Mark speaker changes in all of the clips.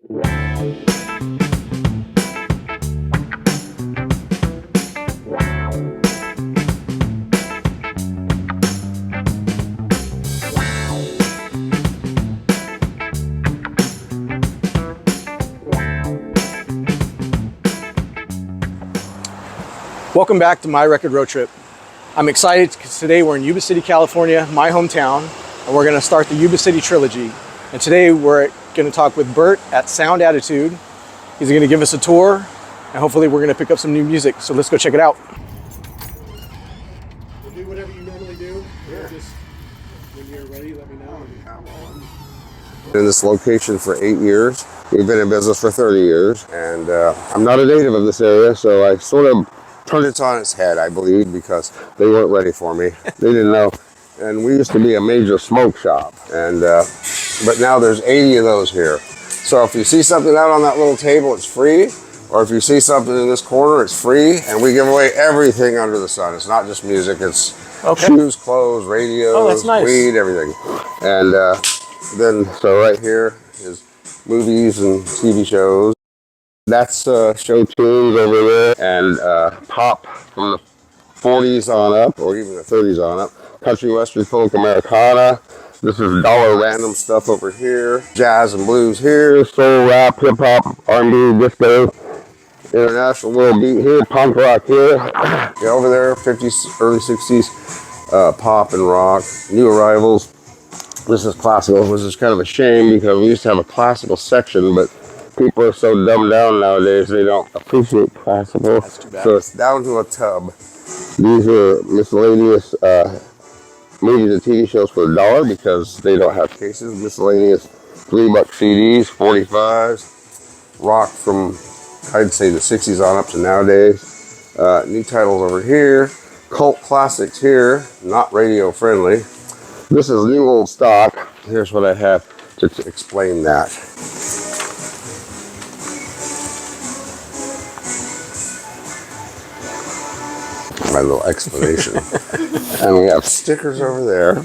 Speaker 1: Welcome back to My Record Road Trip. I'm excited because today we're in Yuba City, California, my hometown, and we're going to start the Yuba City trilogy. And today we're going to talk with Bert at Sound Attitude. He's going to give us a tour, and hopefully we're going to pick up some new music. So let's go check it out. We'll do whatever you normally do. Yeah. Just when you're ready, let me know.
Speaker 2: In this location for 8 years. We've been in business for 30 years, and I'm not a native of this area, so I sort of turned it on its head, I believe, because they weren't ready for me. They didn't know. And we used to be a major smoke shop, and but now there's 80 of those here. So if you see something out on that little table, it's free. Or if you see something in this corner, it's free. And we give away everything under the sun. It's not just music, it's shoes, clothes, radios, weed, everything. And so right here is movies and TV shows. That's show tunes over there, and pop from the 40s on up, or even the 30s on up. Country, western, folk, Americana. This is dollar random stuff over here. Jazz and blues here. Soul, rap, hip hop, R&B, disco. International world beat here. Punk rock here. Yeah, over there, 50s, early 60s, pop and rock. New arrivals. This is classical, which is kind of a shame because we used to have a classical section, but people are so dumbed down nowadays they don't appreciate classical.
Speaker 1: That's too bad.
Speaker 2: So it's down to a tub. These are miscellaneous movies and TV shows for $1 because they don't have cases. Miscellaneous $3 CDs, 45s, rock from I'd say the 60s on up to nowadays. New titles over here, cult classics here, not radio friendly. This is new old stock. Here's what I have to explain that. My little explanation. And we have stickers over there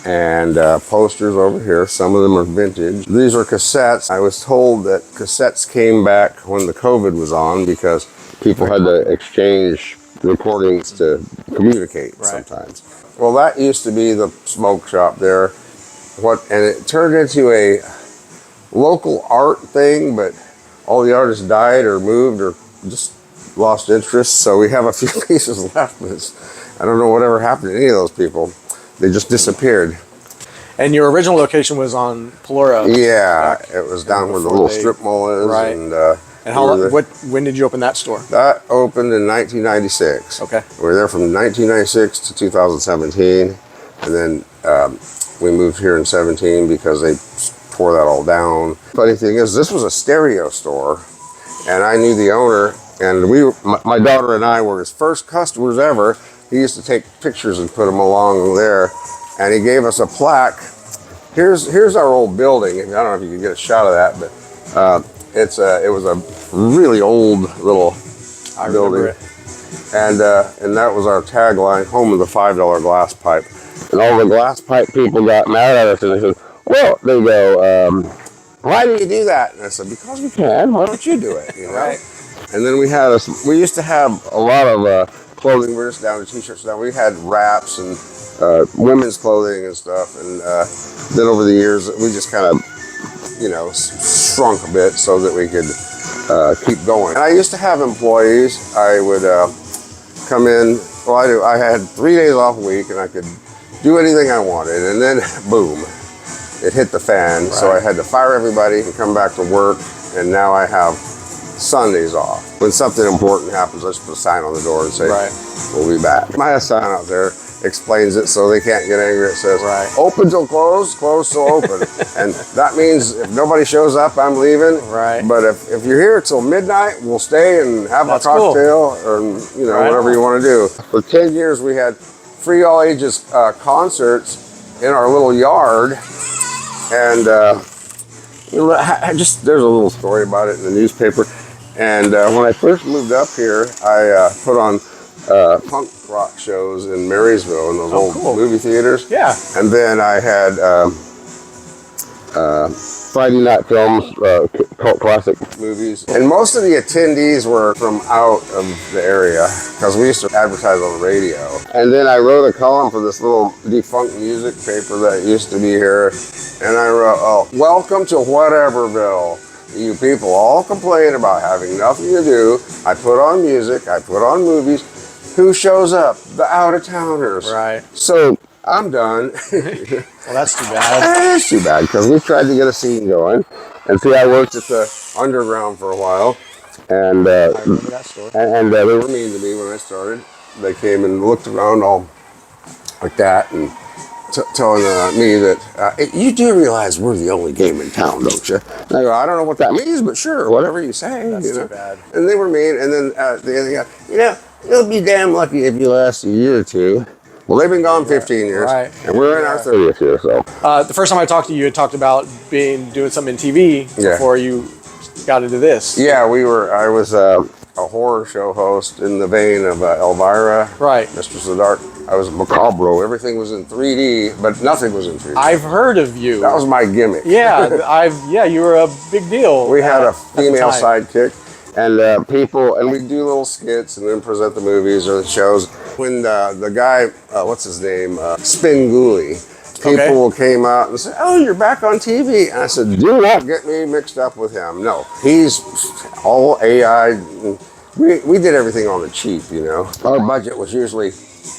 Speaker 2: and posters over here. Some of them are vintage. These are cassettes. I was told that cassettes came back when the COVID was on because people had to exchange recordings to communicate sometimes. Well, that used to be the smoke shop there. And it turned into a local art thing, but all the artists died or moved or just lost interest. So we have a few pieces left, but I don't know whatever happened to any of those people. They just disappeared.
Speaker 1: And your original location was on Pelora.
Speaker 2: Yeah, it was down where the little strip mall is.
Speaker 1: Right. And how long, when did you open that store?
Speaker 2: That opened in 1996.
Speaker 1: Okay.
Speaker 2: We were there from 1996 to 2017. And then we moved here in 17 because they tore that all down. Funny thing is, this was a stereo store. And I knew the owner. And my daughter and I were his first customers ever. He used to take pictures and put them along there. And he gave us a plaque. Here's our old building. I don't know if you can get a shot of that, but it was a really old little building. And that was our tagline, home of the $5 glass pipe. And all the glass pipe people got mad at us and they said, well, they go, why do you do that? And I said, because we can. Why don't you do it? You know? Right. And then we used to have a lot of clothing. We're just down to t-shirts now. We had wraps and women's clothing and stuff. And then over the years, we just kind of, shrunk a bit so that we could keep going. And I used to have employees. I would come in. Well, I had 3 days off a week, and I could do anything I wanted. And then, boom, it hit the fan. Right. So I had to fire everybody and come back to work. And now I have Sundays off. When something important happens, I just put a sign on the door and say, we'll be back. My sign out there explains it so they can't get angry. It says, open till closed, closed till open. And that means if nobody shows up, I'm leaving. Right. But if you're here till midnight, we'll stay and have a cocktail or whatever you want to do. For 10 years, we had free all ages concerts in our little yard. And there's a little story about it in the newspaper. And when I first moved up here, I put on punk rock shows in Marysville in those old movie theaters. Yeah. And then I had Friday night films, cult classic movies. And most of the attendees were from out of the area because we used to advertise on the radio. And then I wrote a column for this little defunct music paper that used to be here. And I wrote, oh, welcome to Whateverville. You people all complain about having nothing to do. I put on music, I put on movies. Who shows up? The out-of-towners.
Speaker 1: Right.
Speaker 2: So I'm done.
Speaker 1: Well, that's too bad.
Speaker 2: That's too bad because we tried to get a scene going. And see, I worked at the underground for a while. And
Speaker 1: I remember that story.
Speaker 2: and they were mean to me when I started. They came and looked around all like that and telling me that, you do realize we're the only game in town, don't you? And I go, I don't know what that means, but sure, whatever you say.
Speaker 1: That's too bad.
Speaker 2: And they were mean. And then the other guy, you'll be damn lucky if you last a year or two. Well, they've been gone 15 years,
Speaker 1: right.
Speaker 2: And we're in our 30th year, so.
Speaker 1: The first time I talked to you, you had talked about doing something in TV before you got into this.
Speaker 2: Yeah, I was a horror show host in the vein of Elvira,
Speaker 1: right.
Speaker 2: Mistress of the Dark. I was Macabro. Everything was in 3D, but nothing was in 3D.
Speaker 1: I've heard of you.
Speaker 2: That was my gimmick.
Speaker 1: Yeah, you were a big deal.
Speaker 2: We had a female sidekick, and people, and we'd do little skits and then present the movies or the shows. When the guy, what's his name, Spinguli, people came out and said, oh, you're back on TV. And I said, do not get me mixed up with him. No, he's all AI. We did everything on the cheap, Our budget was usually,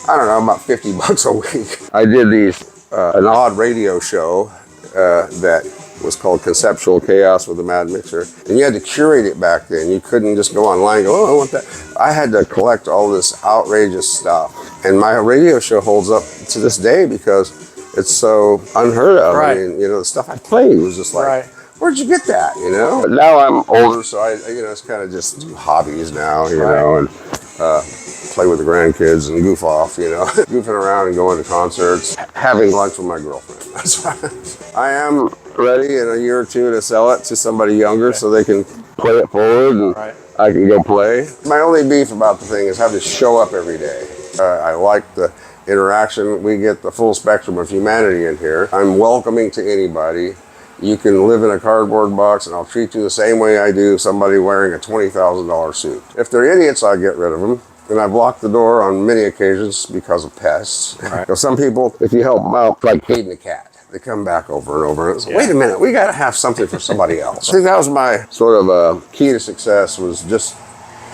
Speaker 2: I don't know, about $50 a week. I did an odd radio show that was called Conceptual Chaos with a Mad Mixer. And you had to curate it back then. You couldn't just go online and go, oh, I want that. I had to collect all this outrageous stuff. And my radio show holds up to this day because it's so unheard of.
Speaker 1: Right.
Speaker 2: I mean, the stuff I played was just like,
Speaker 1: right.
Speaker 2: Where'd you get that, But now I'm older, so I it's kind of just do hobbies now, you know, and play with the grandkids and goof off, goofing around and going to concerts, having lunch with my girlfriend. That's right. I am ready in a year or two to sell it to somebody younger so they can play it forward and I can go play. My only beef about the thing is having to show up every day. I like the interaction. We get the full spectrum of humanity in here. I'm welcoming to anybody. You can live in a cardboard box and I'll treat you the same way I do somebody wearing a $20,000 suit. If they're idiots, I get rid of them. And I've locked the door on many occasions because of pests. Right. Because some people, if you help them out, like feeding the cat, they come back over and over. And it's like, wait a minute, we got to have something for somebody else. I think that was my sort of key to success was just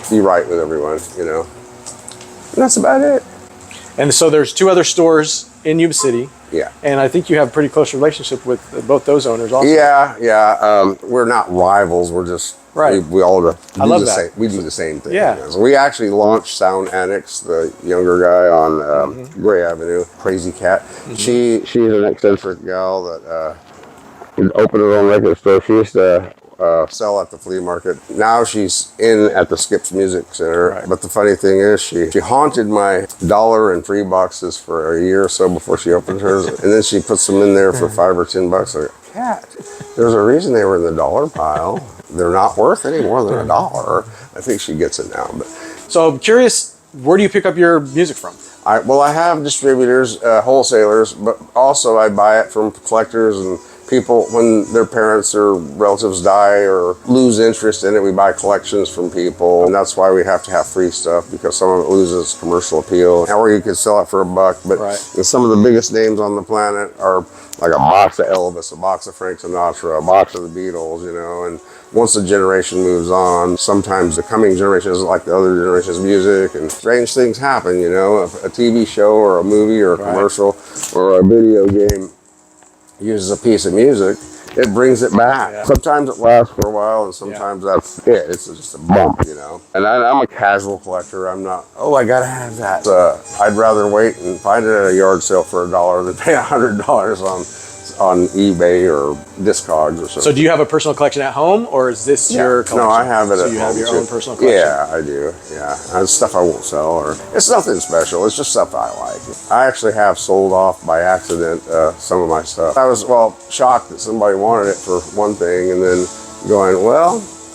Speaker 2: be right with everyone, And that's about it.
Speaker 1: And so there's 2 other stores in Yuba City.
Speaker 2: Yeah.
Speaker 1: And I think you have a pretty close relationship with both those owners also.
Speaker 2: Yeah. We're not rivals. We're just, we all do the same thing.
Speaker 1: Yeah.
Speaker 2: So we actually launched Sound Annex, the younger guy on Gray Avenue, Crazy Cat. Mm-hmm. She's an eccentric gal that opened her own record store. She used to sell at the flea market. Now she's in at the Skips Music Center. Right. But the funny thing is she haunted my dollar and free boxes for a year or so before she opened hers. And then she puts them in there for $5 or $10. Like, cat, there's a reason they were in the dollar pile. They're not worth any more than $1. I think she gets it now. But
Speaker 1: so I'm curious, where do you pick up your music from?
Speaker 2: I have distributors, wholesalers, but also I buy it from collectors and people when their parents or relatives die or lose interest in it. We buy collections from people, and that's why we have to have free stuff because some of it loses commercial appeal. Or you could sell it for $1, but some of the biggest names on the planet are like a box of Elvis, a box of Frank Sinatra, a box of the Beatles, and once the generation moves on, sometimes the coming generation isn't like the other generation's music, and strange things happen, a TV show or a movie or a commercial or a video game uses a piece of music, it brings it back. Yeah. Sometimes it lasts for a while, and sometimes that's it. It's just a bump, And I'm a casual collector. I'm not, I gotta have that. I'd rather wait and find it at a yard sale for $1 than pay $100 on eBay or Discogs or something.
Speaker 1: So do you have a personal collection at home, or is this your collection?
Speaker 2: No, I have it at home.
Speaker 1: So you have your own personal collection?
Speaker 2: Yeah, I do. Yeah, it's stuff I won't sell, or it's nothing special. It's just stuff I like. I actually have sold off by accident some of my stuff. I was shocked that somebody wanted it for one thing, and then going,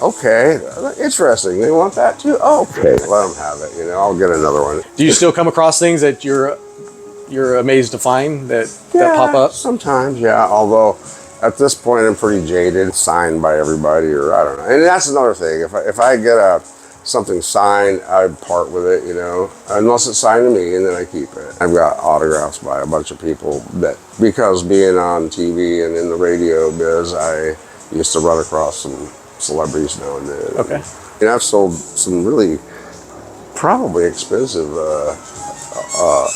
Speaker 2: okay, interesting. They want that too. Okay, let them have it. I'll get another one.
Speaker 1: Do you still come across things that you're amazed to find that pop up?
Speaker 2: Sometimes, yeah. Although at this point, I'm pretty jaded, signed by everybody, or I don't know. And that's another thing. If I get something signed, I part with it, you know, unless it's signed to me, and then I keep it. I've got autographs by a bunch of people that, because being on TV and in the radio biz, I used to run across some celebrities now and then.
Speaker 1: Okay.
Speaker 2: And I've sold some really probably expensive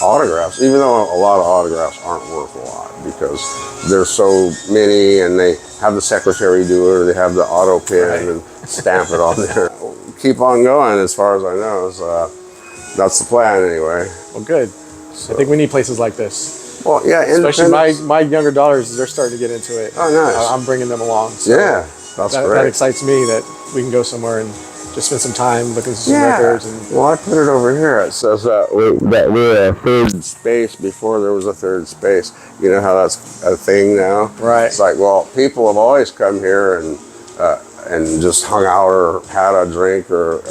Speaker 2: autographs, even though a lot of autographs aren't worth a lot because there's so many, and they have the secretary do it, or they have the auto pen and stamp it on there. Keep on going, as far as I know. So, that's the plan anyway.
Speaker 1: Well, good. So, I think we need places like this.
Speaker 2: Well, yeah,
Speaker 1: especially my younger daughters, they're starting to get into it.
Speaker 2: Oh, nice.
Speaker 1: I'm bringing them along. So
Speaker 2: yeah, that's great.
Speaker 1: That excites me that we can go somewhere and just spend some time looking at some records. And
Speaker 2: well, I put it over here. It says that we're a third space before there was a third space. You know how that's a thing now?
Speaker 1: Right.
Speaker 2: It's like, well, people have always come here and just hung out or had a drink or,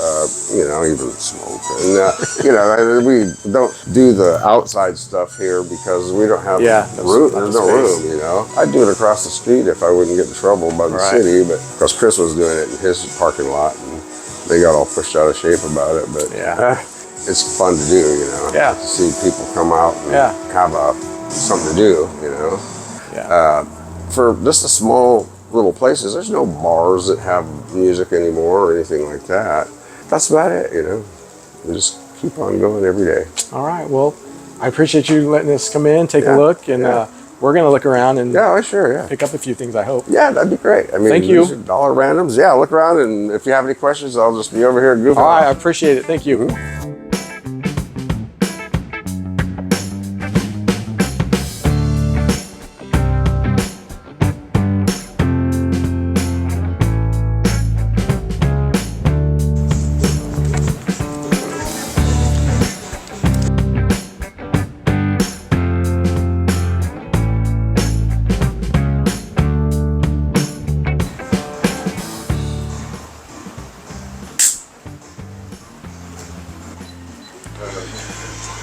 Speaker 2: you know, even smoked. And, you know, we don't do the outside stuff here because we don't have room. There's no room, you know. I'd do it across the street if I wouldn't get in trouble by the city, but because Chris was doing it in his parking lot. And they got all pushed out of shape about it, but it's fun to do, you know.
Speaker 1: Yeah.
Speaker 2: To see people come out and have something to do, you know.
Speaker 1: Yeah.
Speaker 2: For just the small little places, there's no bars that have music anymore or anything like that. That's about it, you know. We just keep on going every day.
Speaker 1: All right. Well, I appreciate you letting us come in, take a look, and we're going to look around and pick up a few things, I hope.
Speaker 2: Yeah, that'd be great. I mean,
Speaker 1: thank you.
Speaker 2: Dollar randoms. Yeah, look around, and if you have any questions, I'll just be over here goofing.
Speaker 1: All right, I appreciate it. Thank you.
Speaker 2: Mm-hmm.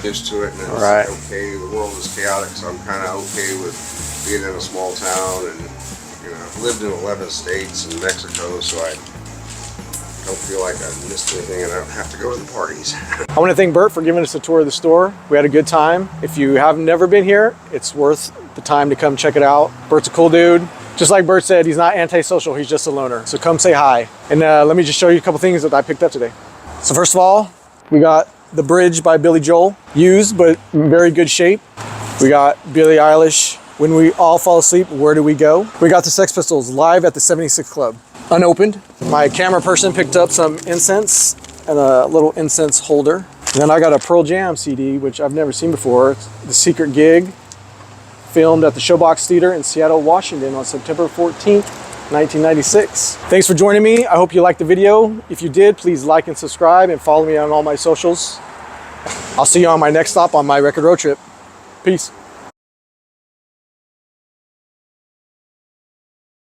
Speaker 2: Used to it, and it's okay. The world is chaotic, so I'm kind of okay with being in a small town, and you know, I've lived in 11 states and Mexico, so I don't feel like I missed anything, and I don't have to go to the parties.
Speaker 1: I want to thank Bert for giving us a tour of the store. We had a good time. If you have never been here, it's worth the time to come check it out. Bert's a cool dude. Just like Bert said, he's not antisocial, he's just a loner. So come say hi. And let me just show you a couple things that I picked up today. So first of all, we got The Bridge by Billy Joel, used but in very good shape. We got Billie Eilish, When We All Fall Asleep, Where Do We Go? We got the Sex Pistols, Live at the 76 Club, unopened. My camera person picked up some incense and a little incense holder. And then I got a Pearl Jam CD, which I've never seen before. It's The Secret Gig, filmed at the Showbox Theater in Seattle, Washington on September 14th, 1996. Thanks for joining me. I hope you liked the video. If you did, please like and subscribe and follow me on all my socials. I'll see you on my next stop on my record road trip. Peace.